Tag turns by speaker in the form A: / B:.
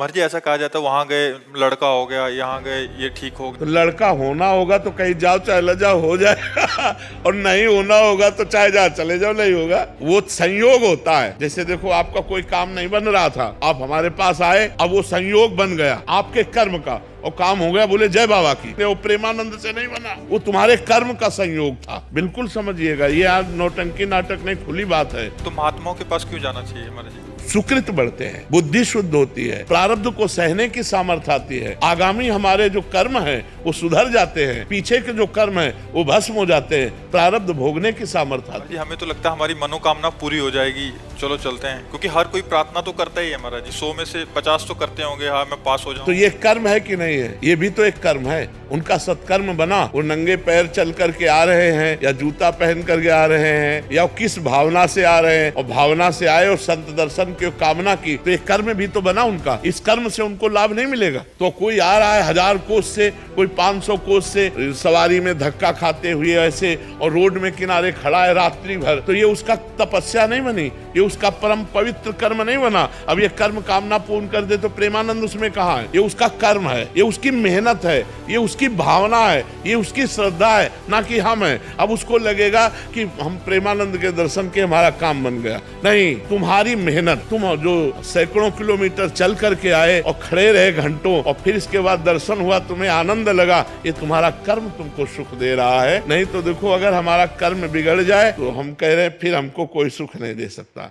A: महाराज जी ऐसा कहा जाता है वहां गए लड़का हो गया, यहाँ गए ये ठीक हो
B: तो
A: गया।
B: लड़का होना होगा तो कहीं जाओ चाहे ल जाओ हो जाए और नहीं होना होगा तो चाहे जहाँ चले जाओ नहीं होगा। वो संयोग होता है। जैसे देखो आपका कोई काम नहीं बन रहा था, आप हमारे पास आए, अब वो संयोग बन गया आपके कर्म का और काम हो गया, बोले जय बाबा की। वो प्रेमानंद से नहीं बना, वो तुम्हारे कर्म का संयोग था। बिल्कुल समझिएगा, ये आज नौटंकी नाटक नहीं, खुली बात है।
A: तो महात्माओं के पास क्यों जाना चाहिए महाराज जी?
B: सुकृत बढ़ते हैं, बुद्धि शुद्ध होती है, प्रारब्ध को सहने की सामर्थ्य आती है, आगामी हमारे जो कर्म है वो सुधर जाते हैं, पीछे के जो कर्म है वो भस्म हो जाते हैं, प्रारब्ध भोगने की सामर्थ्य आती
A: जी हमें तो लगता है हमारी मनोकामना पूरी हो जाएगी, चलो चलते हैं। क्योंकि हर कोई प्रार्थना तो करता ही है महाराज जी, 100 में से 50 तो करते होंगे हाँ मैं पास हो
B: है।
A: जाऊं।
B: तो ये कर्म है कि नहीं है? ये भी तो एक कर्म है। उनका सत्कर्म बना, वो नंगे पैर चल करके आ रहे हैं या जूता पहन करके आ रहे हैं या किस भावना से आ रहे हैं, और भावना से आए और संत दर्शन की कामना की, तो एक कर्म भी तो बना उनका। इस कर्म से उनको लाभ नहीं मिलेगा। तो कोई आ रहा है 1000 कोस से, कोई 500 कोस से सवारी में धक्का खाते हुए ऐसे, और रोड में किनारे खड़ा है रात्रि भर, तो ये उसका तपस्या नहीं बनी, ये उसका परम पवित्र कर्म नहीं बना। अब ये कर्म कामना पूर्ण कर दे तो प्रेमानंद उसमें कहाँ है? ये उसका कर्म है, ये उसकी मेहनत है, ये उसकी भावना है, ये उसकी श्रद्धा है, ना कि हम है। अब उसको लगेगा कि हम प्रेमानंद के दर्शन के हमारा काम बन गया। नहीं, तुम्हारी मेहनत, तुम जो सैकड़ों किलोमीटर चल करके आए और खड़े रहे घंटों और फिर इसके बाद दर्शन हुआ, तुम्हें आनंद लगा, ये तुम्हारा कर्म तुमको सुख दे रहा है। नहीं तो देखो अगर हमारा कर्म बिगड़ जाए तो हम कह रहे हैं फिर हमको कोई सुख नहीं दे सकता।